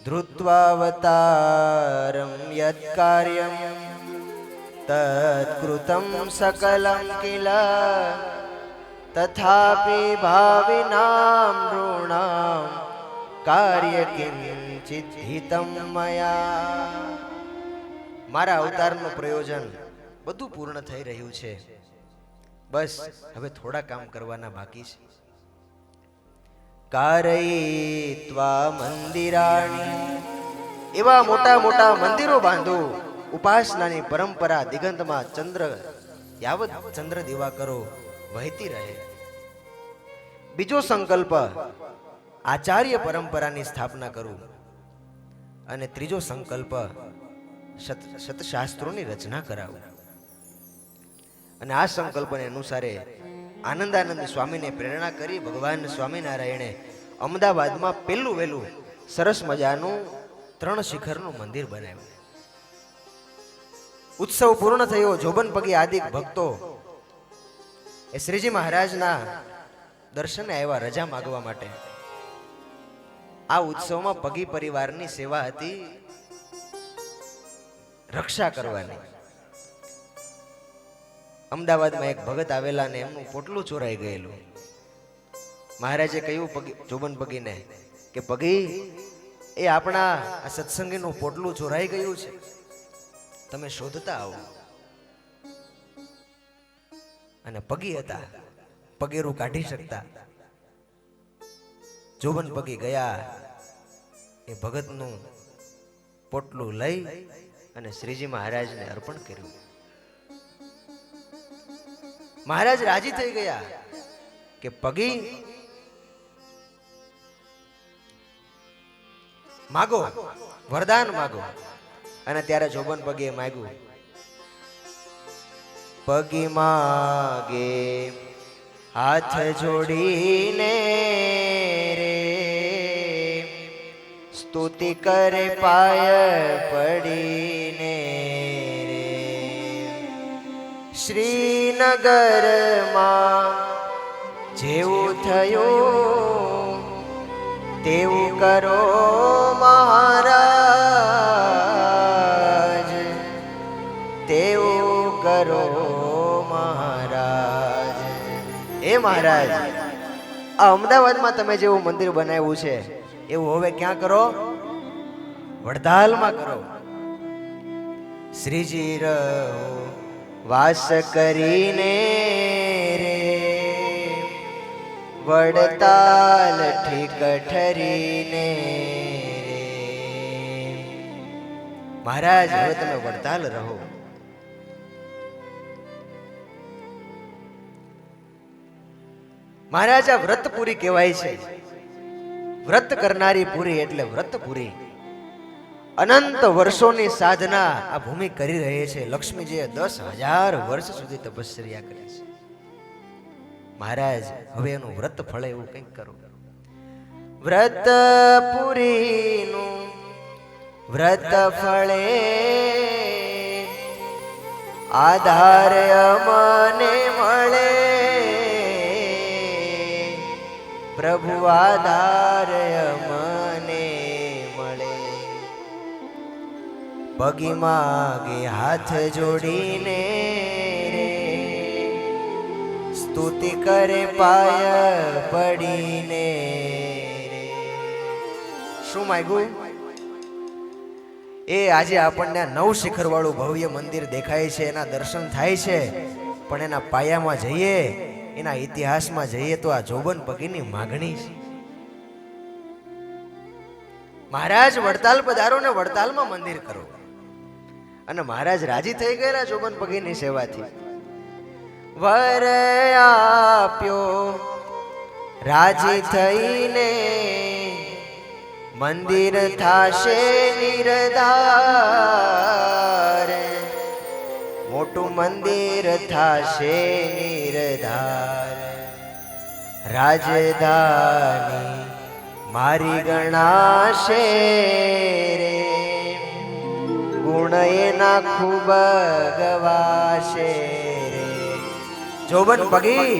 ધૃત્વાવતારમ યત્કાર્યમ તત્કૃતમ સકલમ kill તથાપિ ભાવિનામ નૃણામ કાર્ય કિંચિત હિતમ મયા. મારા અવતારનું પ્રયોજન બધું પૂર્ણ થઈ રહ્યું છે, બસ હવે થોડા કામ કરવાના બાકી છે. કારયિત્વા મંદિરાણી, એવા મોટા મોટા મંદિરો બાંધો. ઉપાસનાની પરંપરા દિગંતમાં ચંદ્ર યાવત ચંદ્ર દિવાકરો વહેતી રહે. બીજો સંકલ્પ, આચાર્ય પરંપરાની સ્થાપના કરું. અને ત્રીજો સંકલ્પ, સતશાસ્ત્રોની રચના કરાવું. અને આ સંકલ્પને અનુસારે આનંદાનંદ સ્વામીને પ્રેરણા કરી ભગવાન સ્વામિનારાયણે અમદાવાદમાં પહેલું વહેલું સરસ મજાનું 3 શિખરનું મંદિર બનાવ્યું. ઉત્સવ પૂર્ણ થયો. જોબન પગી આદિ ભક્તો એ શ્રીજી મહારાજના દર્શને આવ્યા રજા માગવા માટે. આ ઉત્સવમાં પગી પરિવારની સેવા હતી, રક્ષા કરવાની. અમદાવાદમાં એક ભગત આવેલા ને એમનું પોટલું ચોરાઈ ગયેલું. મહારાજે કહ્યું જોબન પગીને કે પગી, એ આપણા આ સત્સંગીનું પોટલું ચોરાઈ ગયું છે, તમે શોધતા આવો. અને પગી હતા, પગેરું કાઢી શકતા. જોબન પગી ગયા, એ ભગતનું પોટલું લઈ અને શ્રીજી મહારાજને અર્પણ કર્યું. મહારાજ રાજી થઈ ગયા કે પગી માગો, વરદાન માગો. અને ત્યારે જોબન પગીએ માગ્યું, પગી માગે હાથ જોડીને રે, સ્તુતિ કરે પાય પડીને રે, શ્રીનગરમાં જેવું થયું તેવું કરો મહારાજ, તેવું કરો મહારાજ. એ મહારાજ, આ અમદાવાદમાં તમે જેવું મંદિર બનાવ્યું છે એવું હવે ક્યાં કરો? વડતાલમાં કરો. શ્રીજી રહો વાસ કરીને રે, વડતાલ ઠીક ઠરીને રે. મહારાજ હવે તમે વડતાલ રહો. મહારાજ આ વ્રતપુરી કહેવાય છે. વ્રત કરનારી પુરી એટલે વ્રતપુરી. અનંત વર્ષોની સાધના આ ભૂમિ કરી રહી છે. લક્ષ્મીજીએ 10,000 વર્ષ સુધી તપશ્ચર્યા કરી છે. મહારાજ હવે એનું વ્રત ફળે એવું કંઈક કરો. વ્રતપુરીનું વ્રત ફળે આધાર અમને મળે, પ્રભુ આધાર અમને મળે. પગી માગે હાથ જોડીને રે, સ્તુતિ કરે પાય પડીને રે. શું માગ્યું? એ આજે આપણને 9 શિખર વાળું ભવ્ય મંદિર દેખાય છે, એના દર્શન થાય છે, પણ એના પાયામાં જઈએ, એના ઇતિહાસમાં જઈએ તો આ જોબન પગીની માગણી છે. મહારાજ વડતાલ પધારો ને વડતાલમાં મંદિર કરો. અને મહારાજ રાજી થઈ ગયેલા જોબન પગીની સેવાથી. વર આપ્યો રાજી થઈને, મંદિર થાશે નિરધાર, મોટું મંદિર થાશે નિરધાર. રાજધાની મારી ગણાશે રે, ગુણ એના ખૂબ ગવાશે રે. જોબન પગી,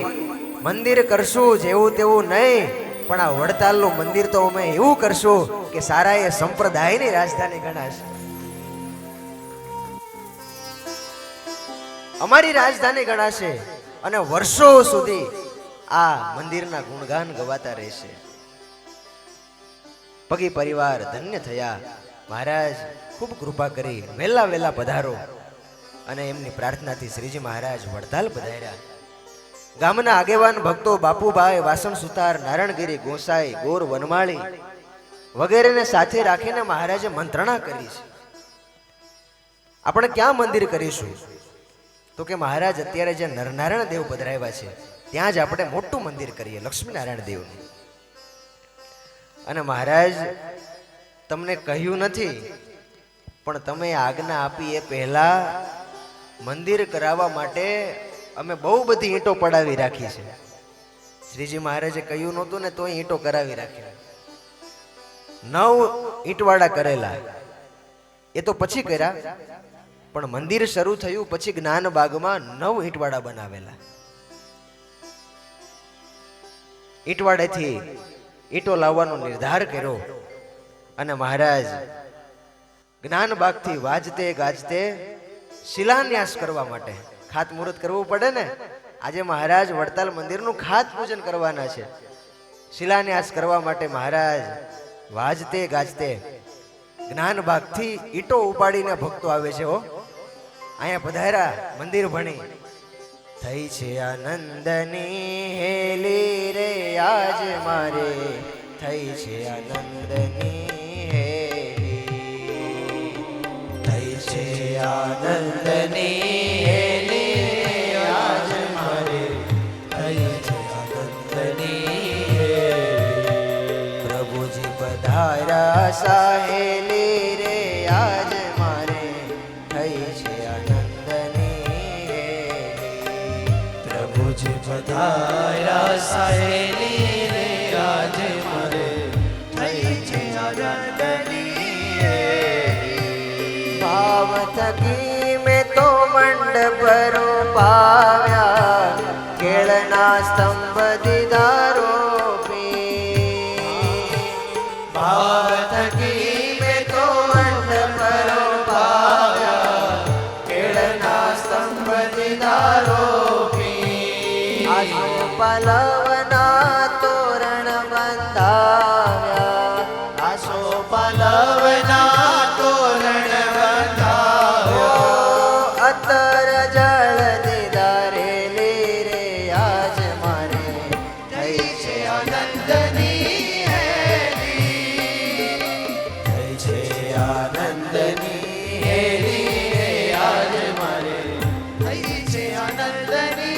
મંદિર કરશું જેવું તેવું નહીં, પણ આ વડતાલનું મંદિર તો અમે એવું કરશું કે કે સારા એ સંપ્રદાયની રાજધાની ગણાશે. અમારી રાજધાની ગણાશે અને વર્ષો સુધી આ મંદિરના ગુણગાન ગવાતા રહેશે. પગી પરિવાર ધન્ય થયા. મહારાજ ખૂબ કૃપા કરી વહેલા વહેલા પધારો. અને એમની પ્રાર્થનાથી શ્રીજી મહારાજ વડતાલ પધાર્યા. ગામના આગેવાન ભક્તો બાપુભાઈ, વાસણ સુતાર, નારાયણગીરી ગોસાઈ, ગોર વનમાળી વગેરેને સાથે રાખીને મહારાજે મંત્રણા કરી છે. આપણે ક્યાં મંદિર કરીશું? તો કે મહારાજ અત્યારે જે નરનારાયણ દેવ પધરાવ્યા છે ત્યાં જ આપણે મોટું મંદિર કરીએ, લક્ષ્મીનારાયણ દેવનું. અને મહારાજ તમને કહ્યું નથી, પણ તમે આજ્ઞા આપી એ પહેલા મંદિર કરાવવા માટે અમે બહુ બધી ઈંટો પડાવી રાખી છે. શ્રીજી મહારાજે કહ્યું નહોતું ને તોય ઈંટો કરાવી રાખી. 9 ઈંટવાડા કરેલા એ તો પછી કર્યા, પણ મંદિર શરૂ થયું પછી જ્ઞાનબાગમાં 9 ઈંટવાડા બનાવેલા. ઈંટવાડેથી ઈંટો લાવવાનો નિર્ધાર કર્યો અને મહારાજ જ્ઞાનબાગથી વાજતે ગાજતે શિલાન્યાસ કરવા માટે ખાતમુહૂર્ત કરવું પડે ને. આજે મહારાજ વડતાલ મંદિરનું ખાત પૂજન કરવાના છે. શિલાન્યાસ કરવા માટે મહારાજ વાજતે ગાજતે જ્ઞાનબાગથી ઈંટો ઉપાડીને ભક્તો આવે છે. હો, અહીંયા પધાર્યા મંદિર ભણી. થઈ છે આનંદની હેલી રે આજ મારે, થઈ છે આનંદની હેલી, થઈ છે આનંદની હેલી આજ મારે, થઈ છે આનંદની હેલી. પ્રભુજી પધાર્યા સાહેલી રે આજ મારે, થઈ છે પધાર્યા સાહેલી રે આજ મારે, થઈ છે આનંદની હેલી. ભાવ થકી મેં તો મંડપ રૂપાવ્યા, કેળના સ્તંભ દીધા રોપી. ભાવ થકી મેં તો મંડપ રૂપાવ્યા, કેળના સ્તંભ દીધા રોપી. આશો પલવના તોરણ બંધાવ્યા, આશો પલવના તોરણ બંધાવ્યા. અત્તર જળ દીધા રેલી રે આજ મારે, થઈ છે આનંદની હેલી, થઈ છે આનંદની હેલી રે આજ મારે, થઈ છે આનંદની.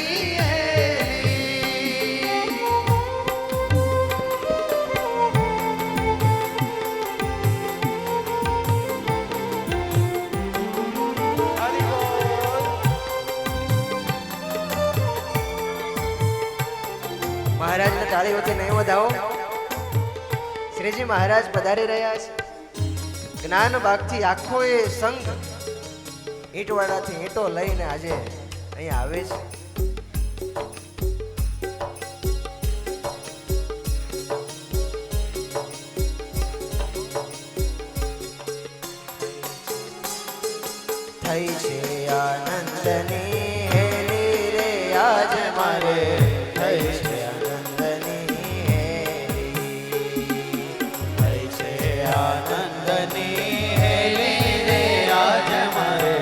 મહારાજને તાળી વખતે નહીં વધાવો. શ્રીજી મહારાજ પધારી રહ્યા છે. જ્ઞાનબાગથી આખો એ સંઘ ઈંટવાડાથી ઈંટો લઈને આજે અહીંયા આવે છે. થઈ છે આનંદની હેલી રે આજ મારે, થઈ છે આનંદની હેલી, થઈ છે આનંદની હેલી રે આજ મારે,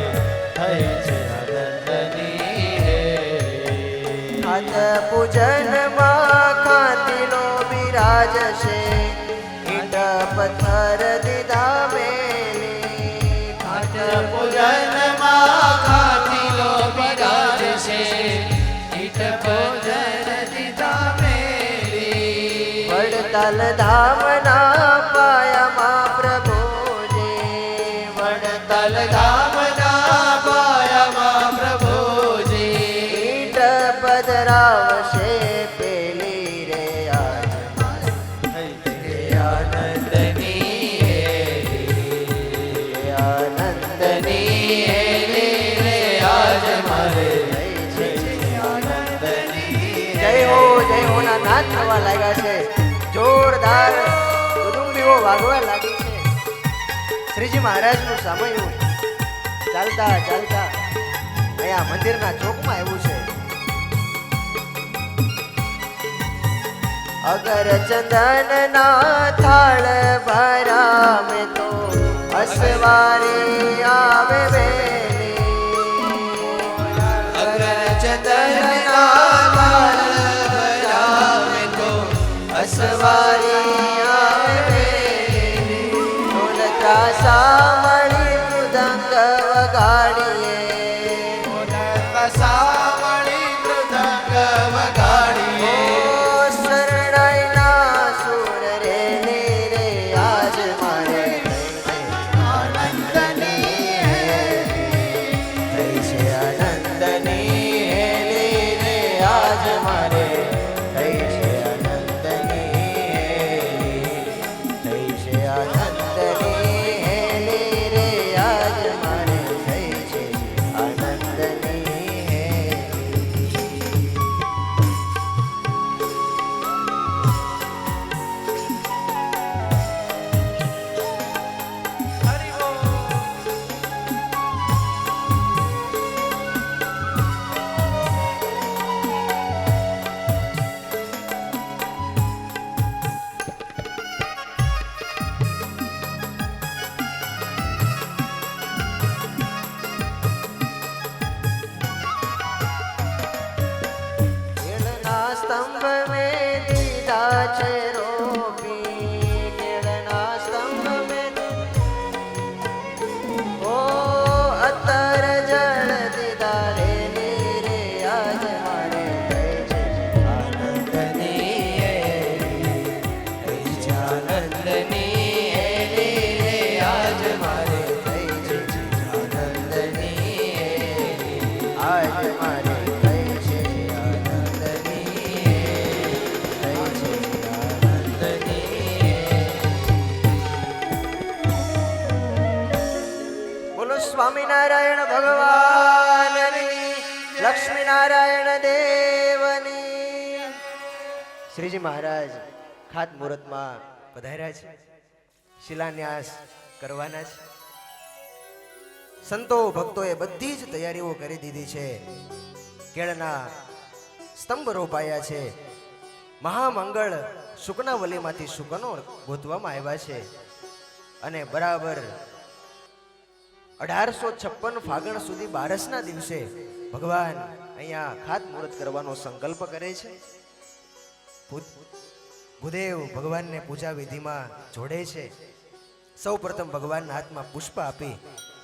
થઈ છે આનંદની હેલી. ખાત પૂજનમાં ખાતીનો બિરાજ છે, ઈંટ પથ્થર દીધા મેલી. ખાત પૂજનમાં ખાતીલો બિરાજ છે, ઈટ પથ્થર દીધા મેલી. વડતાલ ધામના પાયામાં પ્રભુજી, વડતાલ ધામના પાયામાં પ્રભુજી, ઈંટ પધરાવશે પેલી રે આજ મારે, થઈ છે આનંદની હેલી, આનંદની હેલી રે આજ મારે, થઈ છે આનંદની. જય હો ના નાદ થવા લાગ્યા છે. જોરદાર કુટુંબી ઘંટીઓ વાગવા લાગી છે. શ્રીજી મહારાજનું સામયું ચાલતા ચાલતા અહીંયા મંદિરના ચોકમાં આવ્યું છે. અગર ચંદન ના થાળ ભરા મેં તો અસવારી આવે વેલી. અગર ચંદનના થાળ ભરાવે તો અસવારી આવે વેલી. ઢોલ ત્રાસામણી મૃદંગ વગાડીએ. સાવળી મૃદંગ વગાડીએ. શરણાઈના સુર રે ને રે આજ મારે આનંદની થઈ છે આનંદની હેલી રે આજ મારે થઈ છે આનંદની થઈ છે આનંદની હેલી રે આજ મારે થઈ છે આનંદની હેલી. કેળના સ્તંભ મેં દીધા છે રોપી. કેળના સ્તંભ મેં ઓ અત્તર જળ દીધા રે ને રે આજ મારે થઈ છે આનંદની હેલી છે આનંદની હેલી રે આજ મારે થઈ છે આનંદની હેલી આજ મારે થઈ છે આનંદની થઈ છે બોલો સ્વામિનારાયણ ભગવાનની, લક્ષ્મીનારાયણ દેવની. શ્રીજી મહારાજ ખાત મુહૂર્તમાં પધાર્યા છે. શિલાન્યાસ કરવાના છે. સંતો ભક્તોએ બધી જ તૈયારીઓ કરી દીધી છે. કેળના સ્તંભ રોપાયા છે. મહામંગળ શુકનાવલીમાંથી શુકનો ગોતવામાં આવ્યા છે અને બરાબર 1856 ફાગણ સુધી બારસના દિવસે ભગવાન અહીંયા ખાત મુહૂર્ત કરવાનો સંકલ્પ કરે છે. ભૂદેવ ભગવાનને પૂજા વિધિમાં જોડે છે. સૌ પ્રથમ ભગવાનના હાથમાં પુષ્પ આપી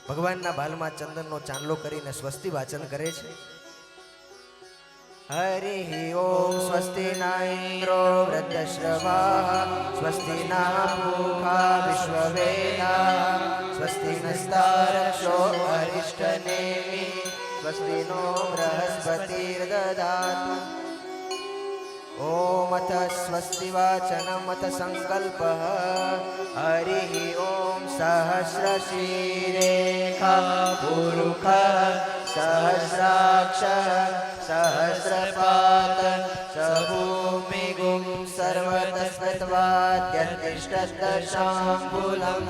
ભગવાનના બાલમાં ચંદનનો ચાંદલો કરીને સ્વસ્તિ વાચન કરે છે. હરિ ઓમ સ્વસ્તિ ના ઇન્દ્રો વૃદ્ધશ્રવા સ્વસ્તિ ના પૂષા વિશ્વવેદા સ્વસ્તિ નસ્તારક્ષો અરિષ્ટનેમિ સ્વસ્તિ નો બૃહસ્પતિર્દધાતુ. ઓમ અથ સ્વસ્તિ વાચનમ અથ સંકલ્પઃ. હરિ ઓમ સહસ્રશીરેખા પુરુષ સહસ્રાક્ષ સહસ્રપાત સભૂમિગું સર્વતસ્મત્વાદ્યતિષ્ઠશાંબુલમ.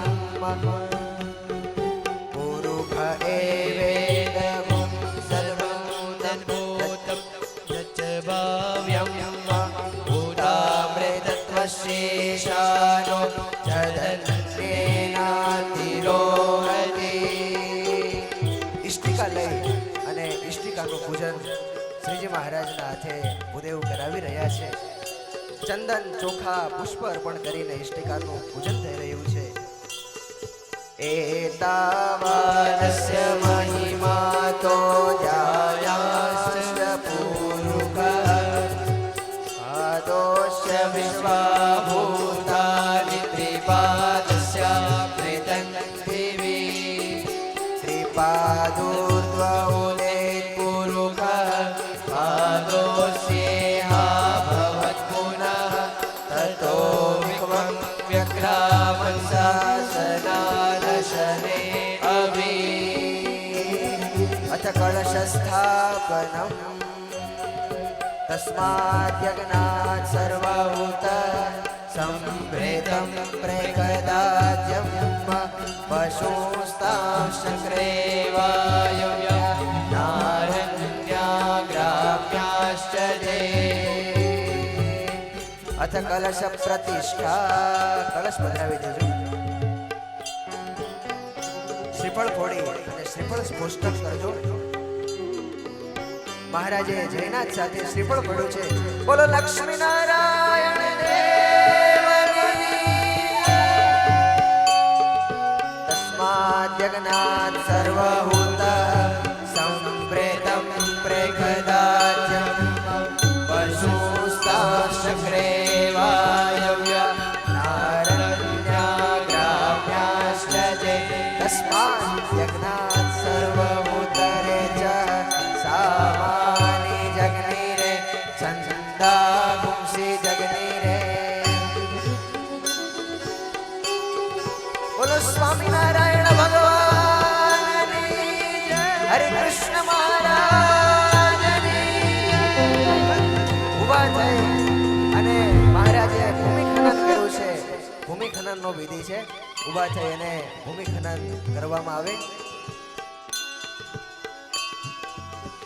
પુરુષ એવેદગું સર્વં તદ્ભૂતં યચ ભાવ્યં ભૂતામૃતત્વશેષાનો જદન્યેનાતિરોહતિ. ઇષ્ટિકા લઈ અને ઇષ્ટિકાનું પૂજન શ્રીજી મહારાજના હાથે ભૂદેવ કરાવી રહ્યા છે. ચંદન ચોખા પુષ્પ અર્પણ કરીને ઇષ્ટિકાનું પૂજન થઈ રહ્યું છે. એતાવાદસ્ય મહિમા તો જાયાસ્ય પુરુષ આદોષ્ય વિશ્વાભૂતાનિ ત્રિપાદસ્યામૃતં દેવી ત્રિપાદોર્ધ્વોદેત પુરુષ પાદોસ્યેહા ભવત પુનઃ તતો વિક્વં વ્યગ્રામં શાસનાદશને અભિ. અથ કળશસ્થાપનમ તસ્માદ્યજ્ઞાત સર્વભૂત સંભ્રેતમ પ્રેકદાજ્યમ પશુસ્તાશક્રેવાય નારણ્યાગ્રામ્યાશ્ચ તે અથ કલશ પ્રતિષ્ઠા કલશ પધરાવી દેજો. શ્રીફળ ફોડી અને શ્રીફળ સ્પોષ્ટક કરજો. મહારાજે જયનાથ સાથે શ્રીફળ ફોડ્યું છે. બોલો લક્ષ્મી નારાયણ દેવની તસ્માદ જગન્નાથ સર્વભૂત સંપ્રેતમ પ્રેકદાજ્યમ પશુસ્તાશક્રેવાય નારણ્યાગ્રામ્યાશ્ચ તે તસ્માદ જગન્નાથ સર્વભૂતરે ચ સામાની જગની રે સંદા પુંસી જગની રે. બોલો સ્વામિનારાયણ ભગવાનની જય. હરે કૃષ્ણ મહારાજની ઊભા થઈ અને મહારાજે ભૂમિખનન કર્યું છે. ભૂમિખનનનો વિધિ છે. ઊભા થઈ અને ભૂમિખનન કરવામાં આવે.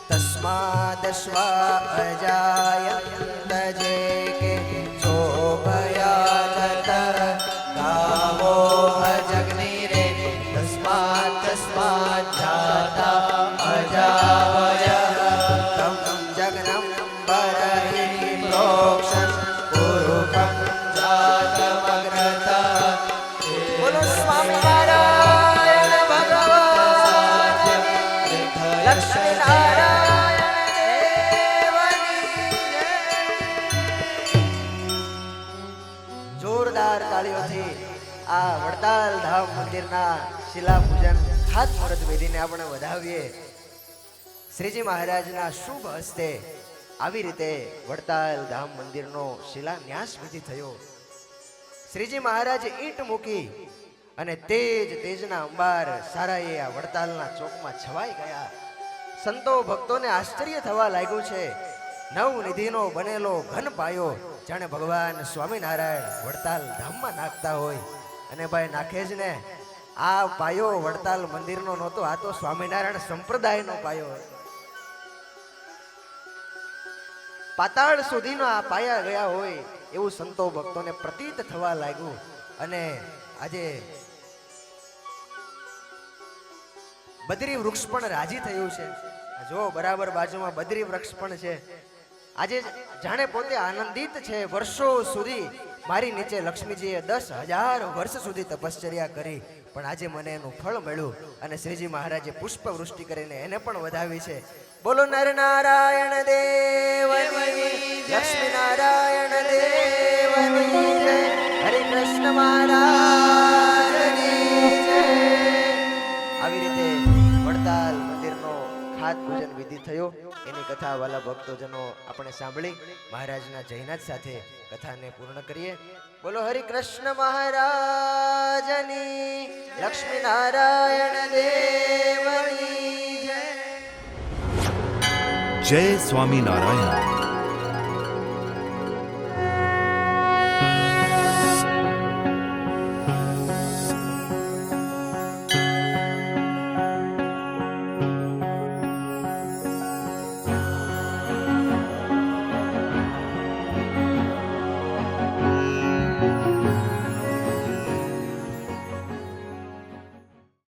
તસ્માદશ્વા અજાયંત જે કે શોભયાત ગાવો અજગ્નિ રે તસ્માત જાતા અજાવય તમ જગનમ બરહિ પ્રોક્ષન પુરુષમ જાતમગ્રત બોલો સ્વામિનારાયણ ભગવાન લક્ષ્મી નારાયણ દેવની જય. જોરદાર તાળીઓથી આ વડતાલ ધામ મંદિરના શિલા પૂજન ખાતમુહૂર્ત વિધિને આપણે વધાવીએ. શ્રીજી મહારાજના શુભ હસ્તે આવી રીતે વડતાલ ધામ મંદિરનો શિલાન્યાસ વિધિ થયો. શ્રીજી મહારાજે ઈંટ મૂકી અને તેજના અંબાર સારાએ આ વડતાલના ચોકમાં છવાઈ ગયા. સંતો ભક્તોને આશ્ચર્ય થવા લાગ્યું છે. નવનિધિનો બનેલો ઘન પાયો જાણે ભગવાન સ્વામિનારાયણ વડતાલ ધામમાં નાખતા હોય. અને ભાઈ નાખે જ ને. આ પાયો વડતાલ મંદિરનો નહોતો, આ તો સ્વામિનારાયણ સંપ્રદાયનો પાયો. પાતાળ સુધીનો આ પાયા ગયા હોય એવું સંતો ભક્તોને પ્રતીત થવા લાગ્યું. અને આજે બદ્રી વૃક્ષ પણ રાજી થયું છે. જો બરાબર બાજુમાં બદ્રી વૃક્ષ પણ છે. આજે જાણે પોતે આનંદિત છે. વર્ષો સુધી મારી નીચે લક્ષ્મીજીએ 10,000 વર્ષ સુધી તપશ્ચર્યા કરી, પણ આજે મને એનું ફળ મળ્યું. અને શ્રીજી મહારાજે પુષ્પ વૃષ્ટિ કરીને એને પણ વધાવી છે. બોલો નર નારાયણ દેવની લક્ષ્મી નારાયણ દેવની જય. હરે કૃષ્ણ મહારાજની જય. આવી રીતે વડતાલ મંદિરનો ખાત પૂજન વિધિ થયો. એની કથા વાલા ભક્તોજનો આપણે સાંભળી. મહારાજના જયનાથ સાથે કથાને પૂર્ણ કરીએ. બોલો હરિ કૃષ્ણ મહારાજની લક્ષ્મી નારાયણ દેવની જય. જય સ્વામિનારાયણ.